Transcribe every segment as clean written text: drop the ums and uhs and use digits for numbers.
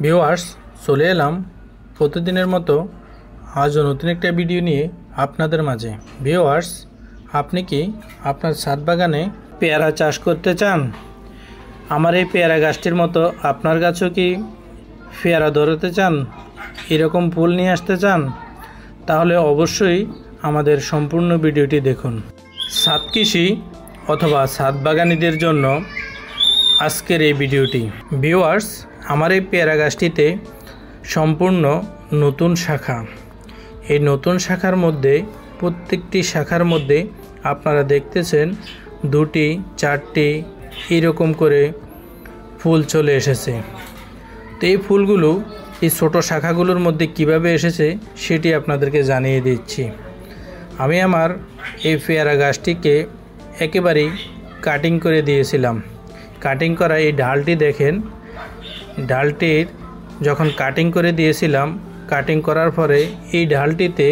Viewers, চলে এলাম প্রতিদিনের মতো আজও নতুন একটা ভিডিও নিয়ে আপনাদের মাঝে। ভিউয়ার্স, আপনি কি আপনার ছাদ বাগানে পেয়ারা চাষ করতে চান? আমার এই পেয়ারা গাছটির মতো আপনার গাছও কি পেয়ারা ধরাতে চান, এরকম ফুল নিয়ে আসতে চান? তাহলে অবশ্যই আমাদের সম্পূর্ণ ভিডিওটি দেখুন। ছাদ কৃষি অথবা ছাদ বাগানীদের জন্য আজকের এই ভিডিওটি। ভিউয়ার্স, আমার এই পেয়ারা গাছটিতে সম্পূর্ণ নতুন শাখা। এই নতুন শাখার মধ্যে প্রত্যেকটি শাখার মধ্যে আপনারা দেখতেছেন 2টি 4টি এরকম করে ফুল চলে এসেছে। তো এই ফুলগুলো এই ছোট শাখাগুলোর মধ্যে কিভাবে এসেছে সেটি আপনাদেরকে জানিয়ে দিচ্ছি। আমি আমার এই পেয়ারা গাছটিকে একেবারেই কাটিং করে দিয়েছিলাম। কাটিং করা এই ডালটি দেখেন, ডালটির যখন কাটিং করে দিয়েছিলাম, কাটিং করার পরে এই ডালটিতে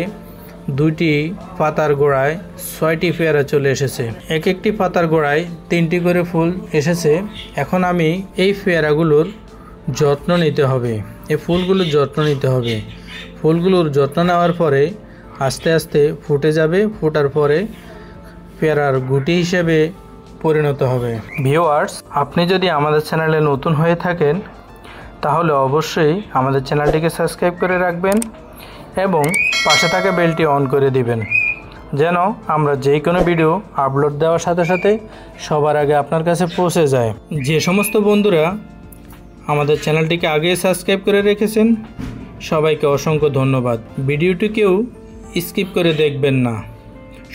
2টি পাতার গোড়ায় 6টি পেয়ারা চলে এসেছে। এক একটি পাতার গোড়ায় 3টি করে ফুল এসেছে। এখন আমি এই পেয়ারাগুলোর যত্ন নিতে হবে, এই ফুলগুলোর যত্ন নিতে হবে। ফুলগুলোর যত্ন নেওয়ার পরে আস্তে আস্তে ফুটে যাবে, ফোটার পরে পেয়ারার গুটি হিসেবে পরিণত হবে। ভিউয়ার্স, আপনি যদি আমাদের চ্যানেলে নতুন হয়ে থাকেন তাহলে অবশ্যই আমাদের চ্যানেলটিকে সাবস্ক্রাইব করে রাখবেন এবং পাশে থাকা বেলটি অন করে দিবেন, যেন আমরা যে কোনো ভিডিও আপলোড দেওয়ার সাথে সাথে সবার আগে আপনার কাছে পৌঁছে যায়। যে সমস্ত বন্ধুরা আমাদের চ্যানেলটিকে আগে সাবস্ক্রাইব করে রেখেছেন সবাইকে অসংখ্য ধন্যবাদ। ভিডিওটিকেও স্কিপ করে দেখবেন না,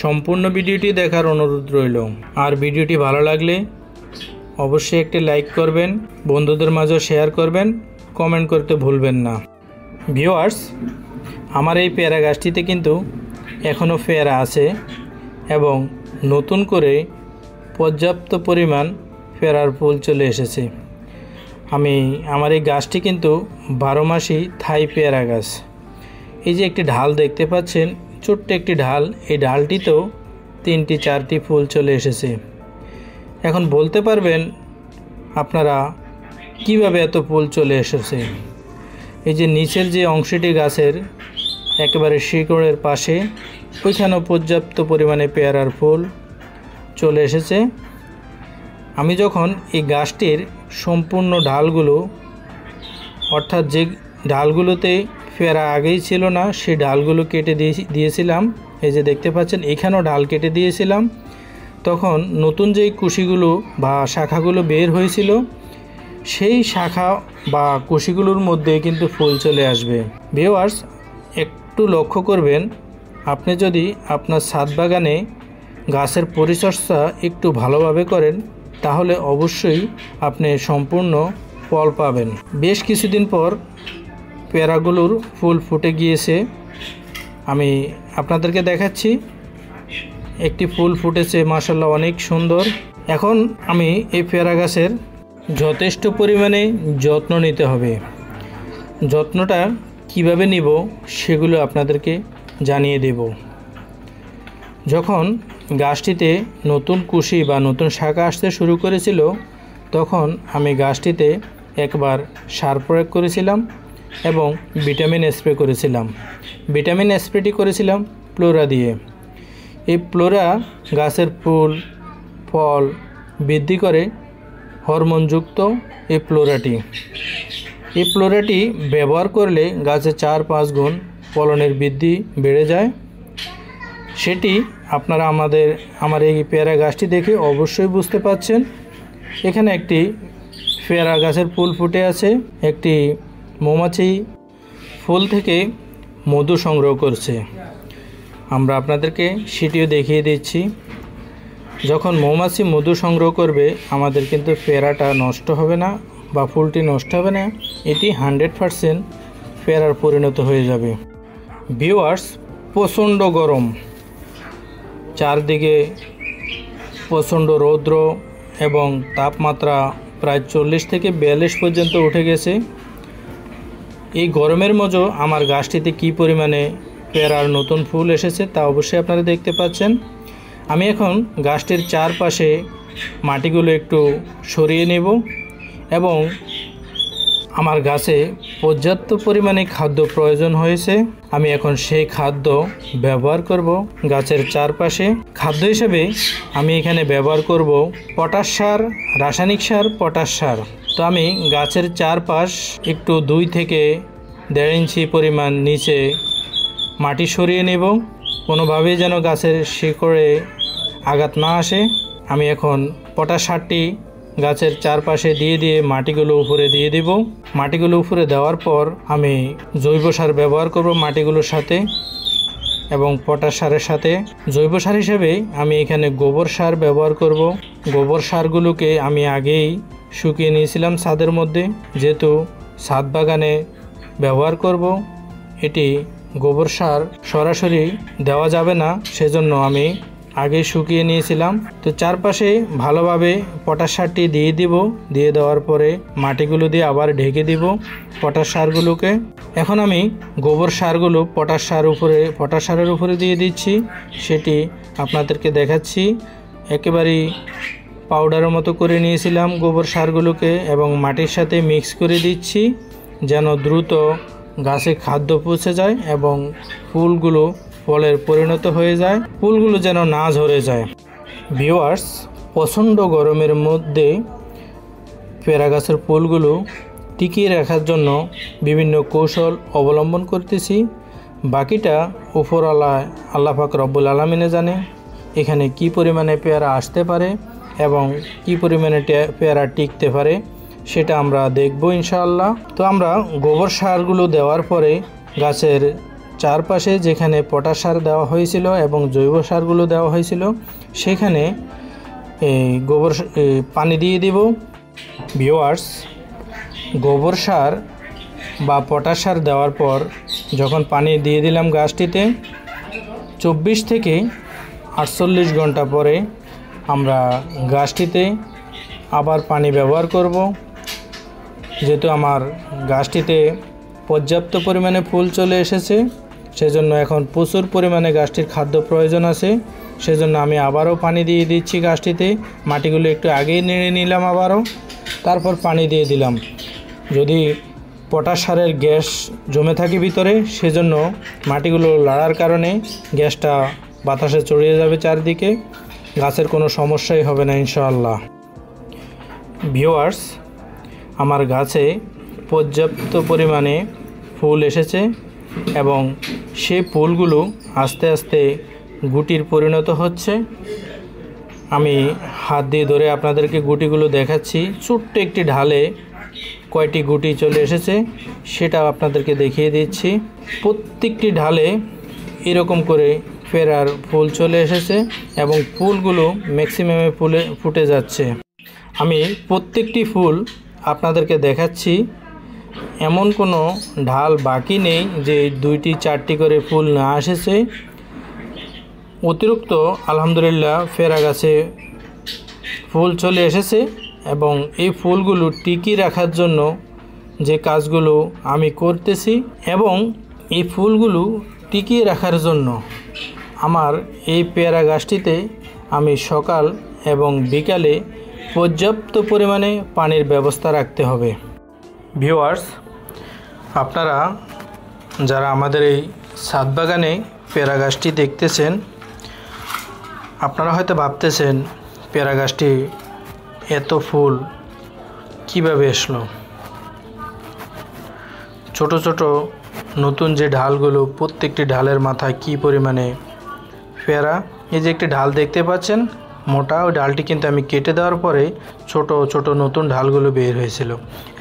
সম্পূর্ণ ভিডিওটি দেখার অনুরোধ রইল। আর ভিডিওটি ভালো লাগলে অবশ্যই একটি লাইক করবেন, বন্ধুদের মাঝে শেয়ার করবেন, কমেন্ট করতে ভুলবেন না। ভিউয়ার্স, আমার এই পেয়ারা গাছটিতে কিন্তু এখনও পেয়ারা আছে এবং নতুন করে পর্যাপ্ত পরিমাণ পেয়ারার ফুল চলে এসেছে। আমার এই গাছটি কিন্তু 12 মাসই থাই পেয়ারা গাছ। এই যে একটি ঢাল দেখতে পাচ্ছেন, ছোট্ট একটি ঢাল, এই ঢালটিতেও 3টি 4টি ফুল চলে এসেছে। এখন বলতে পারবেন আপনারা কিভাবে এত ফুল চলে এসেছে। এই যে নিচের যে অংশটি গাছের একেবারে শিকড়ের পাশে, ওইখানেও পর্যাপ্ত পরিমাণে পেয়ারার ফুল চলে এসেছে। আমি যখন এই গাছটির সম্পূর্ণ ডালগুলো, অর্থাৎ যে ডালগুলোতে পেয়ারা আগেই ছিল না, সেই ডালগুলো কেটে দিয়েছিলাম। এই যে দেখতে পাচ্ছেন, এখানেও ডাল কেটে দিয়েছিলাম। তখন নতুন যেই কুশিগুলো বা শাখাগুলো বের হয়েছিল, সেই শাখা বা কুশিগুলোর মধ্যে কিন্তু ফুল চলে আসবে। ভিউয়ার্স, একটু লক্ষ্য করবেন, আপনি যদি আপনার ছাদ বাগানে গাছের পরিচর্যা একটু ভালোভাবে করেন তাহলে অবশ্যই আপনি সম্পূর্ণ ফল পাবেন। বেশ কিছুদিন পর পেয়ারাগুলোর ফুল ফুটে গিয়েছে। আমি আপনাদেরকে দেখাচ্ছি, একটি ফুল ফুটেছে, মাশাআল্লাহ অনেক সুন্দর। এখন আমি এই পেয়ারা গাছের যথেষ্ট পরিমাণে যত্ন নিতে হবে। যত্নটা কিভাবে নিব সেগুলো আপনাদেরকে জানিয়ে দেব। যখন গাছটিতে নতুন কুশি বা নতুন শাখা আসতে শুরু করেছিল, তখন আমি গাছটিতে একবার সার প্রয়োগ করেছিলাম এবং ভিটামিন স্প্রে করেছিলাম। ভিটামিন স্প্রেটি করেছিলাম প্লোরা দিয়ে। এই প্লোরা গাছের ফুল ফল বৃদ্ধি করে হরমোনযুক্ত এই প্লোরাটি ব্যবহার করলে গাছে 4-5 গুণ ফলনের বৃদ্ধি বেড়ে যায়। সেটি আপনারা আমার এই পেয়ারা গাছটি দেখে অবশ্যই বুঝতে পাচ্ছেন। এখানে একটি পেয়ারা গাছের ফুল ফুটে আছে। একটি মৌমাছি ফুল থেকে মধু সংগ্রহ করছে। আমরা আপনাদেরকে সেটিও দেখিয়ে দিচ্ছি। যখন মৌমাছি মধু সংগ্রহ করবে, আমাদের কিন্তু পেয়ারাটা নষ্ট হবে না বা ফুলটি নষ্ট হবে না, এটি 100% পেয়ারার পরিণত হয়ে যাবে। ভিউয়ার্স, প্রচণ্ড গরম, চারদিকে প্রচণ্ড রৌদ্র এবং তাপমাত্রা প্রায় 40 থেকে 42 পর্যন্ত উঠে গেছে। এই গরমের মধ্যে আমার গাছটিতে কী পরিমাণে পেয়ারার নতুন ফুল এসেছে তা অবশ্যই আপনারা দেখতে পাচ্ছেন। আমি এখন গাছটির চারপাশে মাটিগুলো একটু সরিয়ে নেব এবং আমার গাছে পর্যাপ্ত পরিমাণে খাদ্য প্রয়োজন হয়েছে। আমি এখন সেই খাদ্য ব্যবহার করব গাছের চারপাশে। খাদ্য হিসেবে আমি এখানে ব্যবহার করব পটাশ সার, রাসায়নিক সার, পটাশ সার। তো আমি গাছের চারপাশ একটু 2 থেকে 1.5 ইঞ্চি পরিমাণ নিচে মাটি সরিয়ে নেব, কোনোভাবেই যেন গাছের শিকড়ে আঘাত না আসে। আমি এখন পটাশ সারটি গাছের চারপাশে দিয়ে মাটিগুলো উপরে দিয়ে দেব। মাটিগুলো উপরে দেওয়ার পর আমি জৈব সার ব্যবহার করব মাটিগুলোর সাথে এবং পটাশ সারের সাথে। জৈব সার হিসেবে আমি এখানে গোবর সার ব্যবহার করব। গোবর সারগুলোকে আমি আগেই শুকিয়ে নিয়েছিলাম ছাদের মধ্যে, যেহেতু ছাদ বাগানে ব্যবহার করব। এটি গোবর সার সরাসরি দেওয়া যাবে না, সেজন্য আমি আগে শুকিয়ে নিয়েছিলাম। তো চারপাশে ভালোভাবে পটাশ সারটি দিয়ে দিব। দিয়ে দেওয়ার পরে মাটিগুলো দিয়ে আবার ঢেকে দিব পটাশ সারগুলোকে। এখন আমি গোবর সারগুলো পটাশ সারের উপরে দিয়ে দিচ্ছি। সেটি আপনাদেরকে দেখাচ্ছি। একেবারেই পাউডারের মতো করে নিয়েছিলাম গোবর সারগুলোকে এবং মাটির সাথে মিক্স করে দিচ্ছি, যেন দ্রুত গাছে খাদ্য পৌঁছে যায় এবং ফুলগুলো ফলের পরিণত হয়ে যায়, ফুলগুলো যেন না ঝরে যায়। ভিউয়ার্স, প্রচণ্ড গরমের মধ্যে পেয়ারা গাছের ফুলগুলো টিকিয়ে রাখার জন্য বিভিন্ন কৌশল অবলম্বন করতেছি। বাকিটা উপরওয়ালা আল্লাহ পাক রব্বুল আলামিনে জানে। এখানে কি পরিমাণে পেয়ারা আসতে পারে এবং কি পরিমাণে পেয়ারা টিকতে পারে সেটা আমরা দেখব ইনশাআল্লাহ। তো আমরা গোবর সারগুলো দেওয়ার পরে গাছের চারপাশে যেখানে পটাশ সার দেওয়া হয়েছিল এবং জৈব সারগুলো দেওয়া হয়েছিল সেখানে পানি দিয়ে দিব। ভিউয়ার্স, গোবর সার বা পটাশ সার দেওয়ার পর যখন পানি দিয়ে দিলাম গাছটিতে, 24 থেকে 48 ঘন্টা পরে আমরা গাছটিতে আবার পানি ব্যবহার করব। যেহেতু আমার গাছটিতে পর্যাপ্ত পরিমাণে ফুল চলে এসেছে, সেজন্য এখন প্রচুর পরিমাণে গাছটির খাদ্য প্রয়োজন আছে। সেজন্য আমি আবারও পানি দিয়ে দিচ্ছি গাছটিতে। মাটিগুলো একটু আগেই নেড়ে নিলাম আবারও, তারপর পানি দিয়ে দিলাম। যদি পটাশ সারের গ্যাস জমে থাকে ভিতরে, সেজন্য মাটিগুলো লাড়ার কারণে গ্যাসটা বাতাসে ছড়িয়ে যাবে চারদিকে, গাছের কোনো সমস্যাই হবে না ইনশাআল্লাহ। ভিউয়ার্স, আমার গাছে পর্যাপ্ত পরিমাণে ফুল এসেছে এবং সেই ফুলগুলো আস্তে আস্তে গুটির পরিণত হচ্ছে। আমি হাত দিয়ে ধরে আপনাদেরকে গুটিগুলো দেখাচ্ছি। ছোট্ট একটি ঢালে কয়টি গুটি চলে এসেছে সেটাও আপনাদেরকে দেখিয়ে দিচ্ছি। প্রত্যেকটি ঢালে এরকম করে পেয়ারার ফুল চলে এসেছে এবং ফুলগুলো ম্যাক্সিমামে ফুটে যাচ্ছে। আমি প্রত্যেকটি ফুল আপনাদেরকে দেখাচ্ছি। এমন কোনো ঢাল বাকি নেই যে 2টি 4টি করে ফুল না এসেছে। অতিরিক্ত আলহামদুলিল্লাহ পেয়ারা গাছে ফুল চলে এসেছে এবং এই ফুলগুলো টিকিয়ে রাখার জন্য যে কাজগুলো আমি করতেছি এবং এই ফুলগুলো টিকিয়ে রাখার জন্য আমার এই পেয়ারা গাছটিতে আমি সকাল এবং বিকালে পর্যাপ্ত পরিমাণে পানির ব্যবস্থা রাখতে হবে। ভিউয়ার্স, আপনারা যারা আমাদের এই ছাদ বাগানে পেয়ারা গাছটি দেখতেছেন, আপনারা হয়তো ভাবতেছেন পেয়ারা গাছটি এত ফুল কিভাবে আসলো। ছোট ছোট নতুন যে ঢালগুলো, প্রত্যেকটি ঢালের মাথায় কি পরিমাণে পেয়ারা। এই যে একটি ঢাল দেখতে পাচ্ছেন মোটা, ওই ডালটি কিন্তু আমি কেটে দেওয়ার পরে ছোট ছোট নতুন ঢালগুলো বের হয়েছিল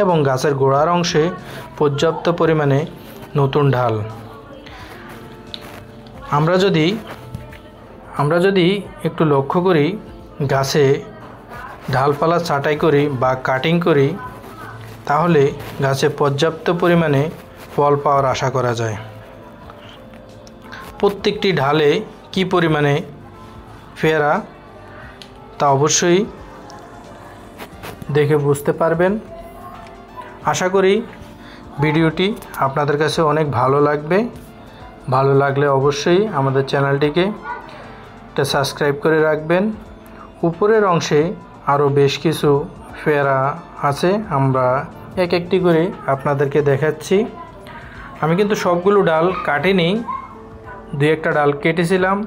এবং গাছের গোড়ার অংশে পর্যাপ্ত পরিমাণে নতুন ঢাল। আমরা যদি একটু লক্ষ্য করি, গাছে ঢালপালা ছাঁটাই করি বা কাটিং করি, তাহলে গাছে পর্যাপ্ত পরিমাণে ফল পাওয়ার আশা করা যায়। প্রত্যেকটি ঢালে কি পরিমাণে পেয়ারা তা অবশ্যই দেখে বুঝতে পারবেন। আশা করি ভিডিওটি আপনাদের কাছে অনেক ভালো লাগবে। ভালো লাগলে অবশ্যই আমাদের চ্যানেলটিকে সাবস্ক্রাইব করে রাখবেন। উপরের অংশে আরও বেশ কিছু পেয়ারা আছে, আমরা এক একটি করে আপনাদেরকে দেখাচ্ছি। আমি কিন্তু সবগুলো ডাল কাটিনি, দুই একটা ডাল কেটেছিলাম,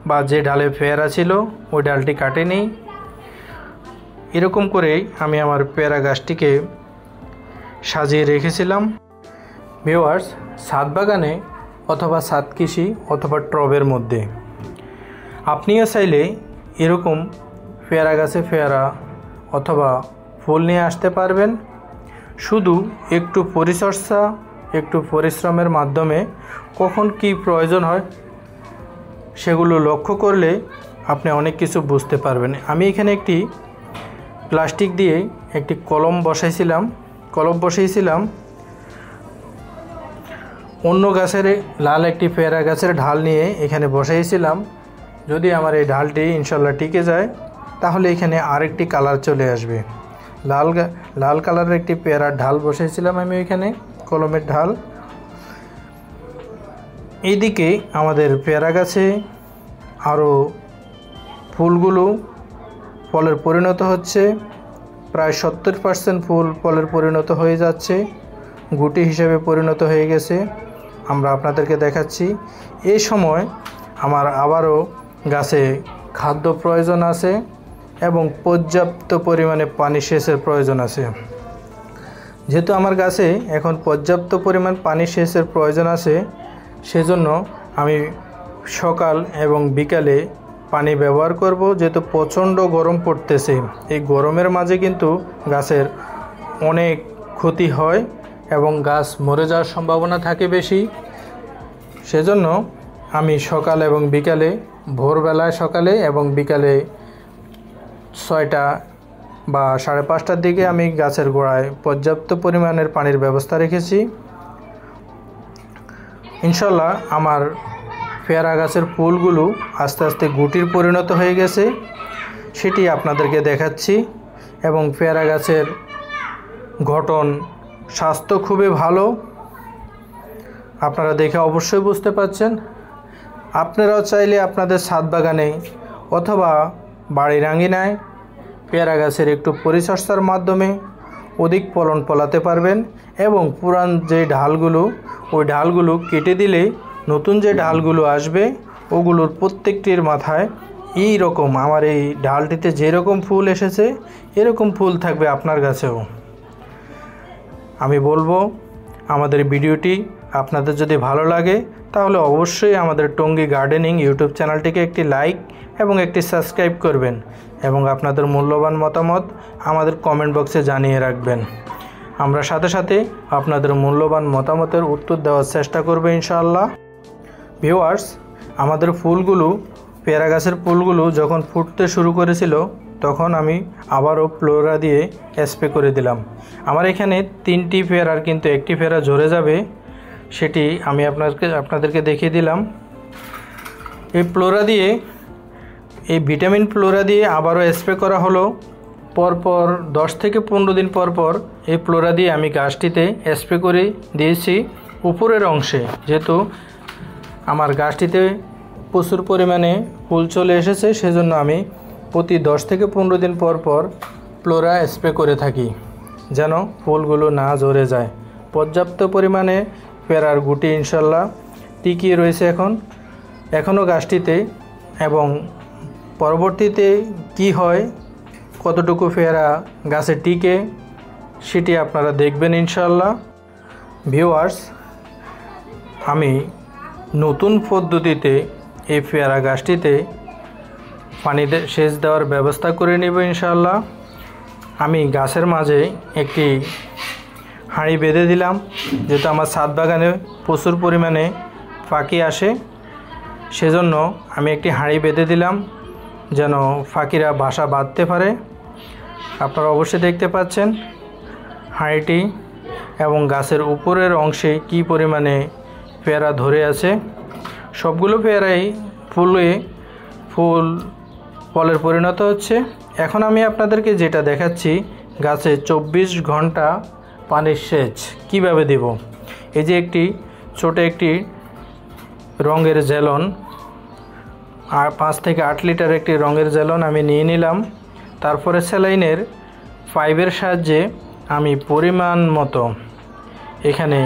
বা যে ডালে পেয়ারা ছিল ওই ডালটি কাটিনি। এরকম করেই আমি আমার পেয়ারা গাছটিকে সাজিয়ে রেখেছিলাম। ভিউয়ার্স, ছাদ বাগানে অথবা ছাদ কৃষি অথবা টবের মধ্যে আপনিও চাইলে এরকম পেয়ারা গাছে পেয়ারা অথবা ফুল নিয়ে আসতে পারবেন। শুধু একটু পরিচর্যা, একটু পরিশ্রমের মাধ্যমে কখন কি প্রয়োজন হয় সেগুলো লক্ষ্য করলে আপনি অনেক কিছু বুঝতে পারবেন। আমি এখানে একটি প্লাস্টিক দিয়ে একটি কলম বসাইছিলাম অন্য গাছের লাল একটি পেয়ারা গাছের ঢাল নিয়ে এখানে বসাইছিলাম। যদি আমার এই ঢালটি ইনশাল্লাহ টিকে যায় তাহলে এখানে আরেকটি কালার চলে আসবে। লাল কালারের একটি পেয়ারার ঢাল বসাইছিলাম আমি এখানে, কলমের ঢাল। এইদিকে আমাদের পেয়ারা গাছে আরও ফুলগুলো ফলের পরিণত হচ্ছে, প্রায় 70% ফুল ফলের পরিণত হয়ে যাচ্ছে, গুটি হিসেবে পরিণত হয়ে গেছে। আমরা আপনাদেরকে দেখাচ্ছি। এই সময় আমার আবারও গাছে খাদ্য প্রয়োজন আছে এবং পর্যাপ্ত পরিমাণে পানি সেচের প্রয়োজন আছে। যেহেতু আমার গাছে এখন পর্যাপ্ত পরিমাণ পানি সেচের প্রয়োজন আছে, সেজন্য আমি সকাল এবং বিকালে পানি ব্যবহার করব। যেহেতু প্রচণ্ড গরম পড়তেছে, এই গরমের মাঝে কিন্তু গাছের অনেক ক্ষতি হয় এবং গাছ মরে যাওয়ার সম্ভাবনা থাকে বেশি। সেজন্য আমি সকাল এবং বিকালে, ভোরবেলায় সকালে এবং বিকালে 6টা বা 5:30টার দিকে আমি গাছের গোড়ায় পর্যাপ্ত পরিমাণের পানির ব্যবস্থা রেখেছি। ইনশাল্লাহ আমার পেয়ারা গাছের ফুলগুলো আস্তে আস্তে গুটির পরিণত হয়ে গেছে, সেটি আপনাদেরকে দেখাচ্ছি। এবং পেয়ারা গাছের গঠন, স্বাস্থ্য খুবই ভালো, আপনারা দেখে অবশ্যই বুঝতে পারছেন। আপনারাও চাইলে আপনাদের ছাদ বাগানে অথবা বাড়ির আঙিনায় পেয়ারা গাছের একটু পরিচর্যার মাধ্যমে অধিক ফলন ফলাতে পারবেন। এবং পুরান যে ঢালগুলো, ওই ঢালগুলো কেটে দিলে নতুন যে ঢালগুলো আসবে ওগুলোর প্রত্যেকটির মাথায় এই রকম, আমার এই ঢালটিতে যেরকম ফুল এসেছে এরকম ফুল থাকবে আপনার গাছেও। আমি বলবো, আমাদের ভিডিওটি আপনাদের যদি ভালো লাগে তাহলে অবশ্যই আমাদের টঙ্গী গার্ডেনিং ইউটিউব চ্যানেলটিকে একটি লাইক এবং একটি সাবস্ক্রাইব করবেন এবং আপনাদের মূল্যবান মতামত আমাদের কমেন্ট বক্সে জানিয়ে রাখবেন। আমরা সাথে সাথে আপনাদের মূল্যবান মতামতের উত্তর দেওয়ার চেষ্টা করব ইনশাআল্লাহ। ভিউয়ার্স, আমাদের ফুলগুলো, পেয়ারা গাছের ফুলগুলো যখন ফুটতে শুরু করেছিল তখন আমি আবারও ফ্লোরা দিয়ে স্প্রে করে দিলাম। আমার এখানে 3টি পেয়ারার কিন্তু একটি পেয়ারা ঝরে যাবে, সেটি আমি আপনাদেরকে দেখিয়ে দিলাম। এই ফ্লোরা দিয়ে, এই ভিটামিন ফ্লোরা দিয়ে আবারও স্প্রে করা হলো। পরপর 10 থেকে 15 দিন পর এই ফ্লোরা দিয়ে আমি গাছটিতে স্প্রে করে দিয়েছি উপরের অংশে। যেহেতু আমার গাছটিতে প্রচুর পরিমাণে ফুল চলে এসেছে, সেজন্য আমি প্রতি 10 থেকে 15 দিন পর ফ্লোরা স্প্রে করে থাকি যেন ফুলগুলো না ঝরে যায়। পর্যাপ্ত পরিমাণে পেয়ারার গুটি ইনশাল্লাহ টিকিয়ে রয়েছে এখনও গাছটিতে। এবং পরবর্তীতে কি হয়, কতটুকু পেয়ারা গাছে টিকে, সেটি আপনারা দেখবেন ইনশাল্লাহ। ভিউয়ার্স, আমি নতুন পদ্ধতিতে এই পেয়ারা গাছটিতে পানি সেচ দেওয়ার ব্যবস্থা করে নেব ইনশাল্লাহ। আমি গাছের মাঝে একটি হাঁড়ি বেঁধে দিলাম, যেহেতু আমার ছাদ বাগানে প্রচুর পরিমাণে পাখি আসে, সেজন্য আমি একটি হাঁড়ি বেঁধে দিলাম যেন পাখিরা বাসা বাঁধতে পারে। আপনারা অবশ্যই দেখতে পাচ্ছেন হাঁড়িটি এবং গাছের উপরের অংশে কি পরিমাণে পেয়ারা ধরে আছে। সবগুলো পেয়ারাই ফলের পরিণত হচ্ছে। এখন আমি আপনাদেরকে যেটা দেখাচ্ছি, গাছে 24 ঘন্টা পানির সেচ কিভাবে দেব। এই যে ছোট একটি রঙের জ্যালন, আর 5 থেকে 8 লিটার একটি রঙের জ্যালন আমি নিয়ে নিলাম। তারপরে স্যালাইনের পাইপের সাহায্যে আমি পরিমাণ মতো এখানে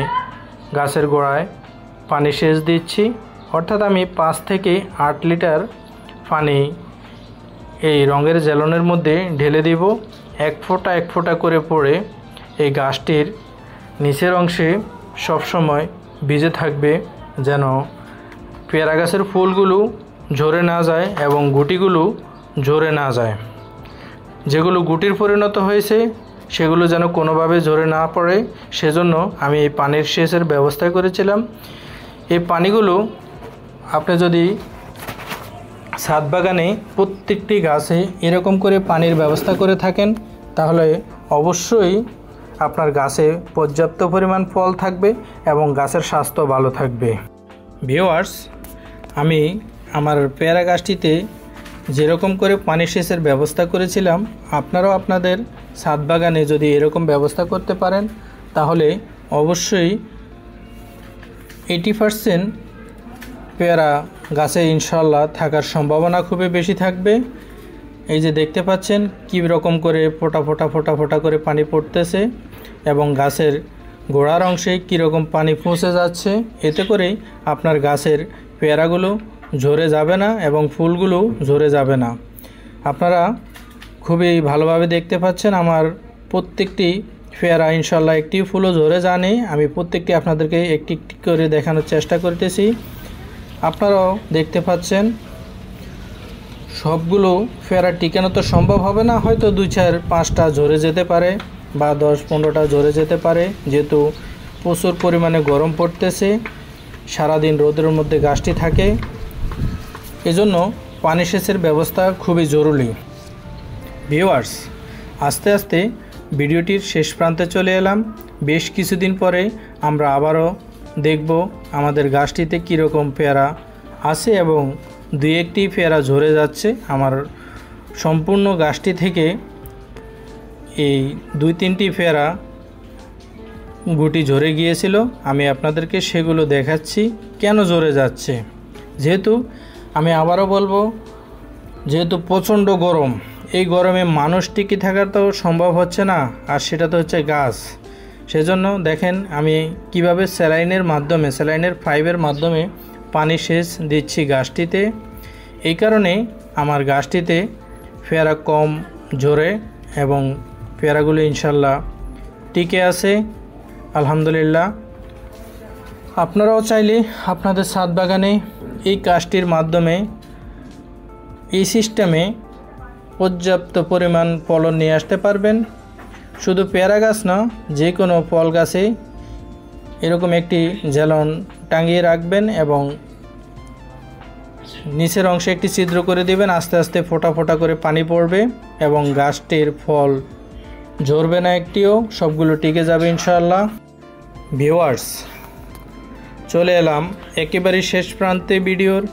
গাছের গোড়ায় পানি সেচ দিচ্ছি, অর্থাৎ আমি 5 থেকে 8 লিটার পানি এই রঙের জ্বালনের মধ্যে ঢেলে দিব। এক ফোঁটা করে পড়ে এই গাছটির নিচের অংশে সবসময় ভিজে থাকবে, যেন পেয়ারা গাছের ফুলগুলো ঝরে না যায় এবং গুটিগুলো ঝরে না যায়। যেগুলো গুটির পরিণত হয়েছে সেগুলো যেন কোনোভাবে ঝরে না পড়ে, সেজন্য আমি এই পানির সেচের ব্যবস্থা করেছিলাম। এই পানিগুলো আপনি যদি ছাদ বাগানে প্রত্যেকটি গাছে এরকম করে পানির ব্যবস্থা করে থাকেন, তাহলে অবশ্যই আপনার গাছে পর্যাপ্ত পরিমাণ ফল থাকবে এবং গাছের স্বাস্থ্য ভালো থাকবে। ভিউয়ার্স, আমি আমার পেয়ারা গাছটিতে যেরকম করে পানি সেচের ব্যবস্থা করেছিলাম, আপনারাও আপনাদের ছাদ বাগানে যদি এরকম ব্যবস্থা করতে পারেন, তাহলে অবশ্যই 80% পেয়ারা গাছে ইনশাল্লাহ থাকার সম্ভাবনা খুবই বেশি থাকবে। এই যে দেখতে পাচ্ছেন কী রকম করে ফোঁটা করে পানি পড়তেছে এবং গাছের গোড়ার অংশে কীরকম পানি পৌঁছে যাচ্ছে। এতে করেই আপনার গাছের পেয়ারাগুলো ঝরে যাবে না এবং ফুলগুলো ঝরে যাবে না। আপনারা খুবই ভালোভাবে দেখতে পাচ্ছেন আমার প্রত্যেকটি পেয়ারা ইনশাল্লাহ একটি ফুলও ঝরে যায়নি। আমি প্রত্যেকটি আপনাদেরকে একটি একটি করে দেখানোর চেষ্টা করতেছি। আপনারাও দেখতে পাচ্ছেন সবগুলো পেয়ারা টিকানো তো সম্ভব হবে না, হয়তো 2-4-5টা ঝরে যেতে পারে বা 10-15টা ঝরে যেতে পারে, যেহেতু প্রচুর পরিমাণে গরম পড়তেছে, সারাদিন রোদের মধ্যে গাছটি থাকে, এজন্য পানি সেচের ব্যবস্থা খুবই জরুরি। ভিউয়ার্স, আস্তে আস্তে ভিডিওটির শেষ প্রান্তে চলে এলাম। বেশ কিছুদিন পরে আমরা আবারও দেখব আমাদের গাছটিতে কীরকম পেয়ারা আছে এবং 2-1টি পেয়ারা ঝরে যাচ্ছে। আমার সম্পূর্ণ গাছটি থেকে এই 2-3টি পেয়ারা গুটি ঝরে গিয়েছিল, আমি আপনাদেরকে সেগুলো দেখাচ্ছি কেন ঝরে যাচ্ছে। যেহেতু আমি আবারও বলবো, যেহেতু প্রচণ্ড গরম, এই গরমে মানুষ টিকে থাকার তো সম্ভব হচ্ছে না, আর সেটা তো হচ্ছে গাছ। সেজন্য দেখেন আমি কিভাবে স্যালাইনের পাইপের মাধ্যমে পানি সেচ দিচ্ছি গাছটিতে। এই কারণে আমার গাছটিতে পেয়ারা কম ঝরে এবং পেয়ারাগুলো ইনশাল্লাহ টিকে আছে আলহামদুলিল্লাহ। আপনারাও চাইলে আপনাদের ছাদ বাগানে এই কাজটির মাধ্যমে এই সিস্টেমে পর্যাপ্ত পরিমাণ ফলন নিয়ে আসতে পারবেন। শুধু পেয়ারা গাছ না, যে কোনো ফল গাছে এরকম একটি জ্বালন টাঙিয়ে রাখবেন এবং নিচের অংশে একটি ছিদ্র করে দিবেন। আস্তে আস্তে ফোঁটা করে পানি পড়বে এবং গাছটির ফল ঝরবে না একটিও, সবগুলো টিকে যাবে ইনশাআল্লাহ। ভিউয়ার্স, চলে এলাম একেবারে শেষ প্রান্তে ভিডিওর।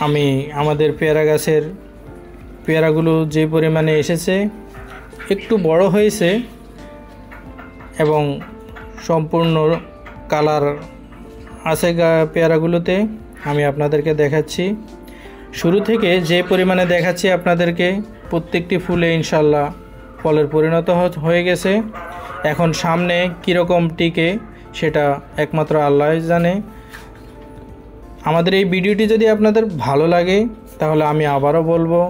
আমি আমাদের পেয়ারা গাছের পেয়ারাগুলো যে পরিমাণে এসেছে, একটু বড় হয়েছে এবং সম্পূর্ণ কালার আছে পেয়ারাগুলোতে, আমি আপনাদেরকে দেখাচ্ছি। শুরু থেকে যে পরিমাণে দেখাচ্ছি আপনাদেরকে, প্রত্যেকটি ফুলে ইনশাল্লাহ ফলের পরিণত হয়ে গেছে। এখন সামনে কীরকম টিকে সেটা একমাত্র আল্লাহ জানে। আমাদের এই ভিডিওটি যদি আপনাদের ভালো লাগে, তাহলে আমি আবারও বলবো,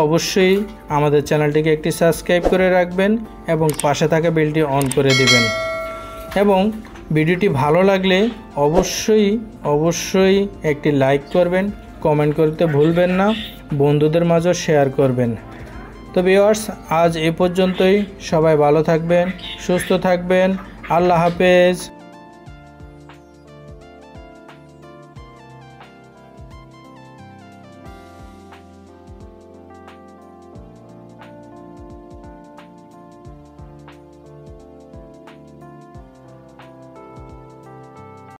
অবশ্যই আমাদের চ্যানেলটিকে একটি সাবস্ক্রাইব করে রাখবেন এবং পাশে থাকা বেলটি অন করে দিবেন। এবং ভিডিওটি ভালো লাগলে অবশ্যই একটি লাইক করবেন, কমেন্ট করতে ভুলবেন না, বন্ধুদের মাঝে শেয়ার করবেন। তো ভিউয়ার্স, আজ এ পর্যন্তই। সবাই ভালো থাকবেন, সুস্থ থাকবেন। আল্লাহ হাফেজ।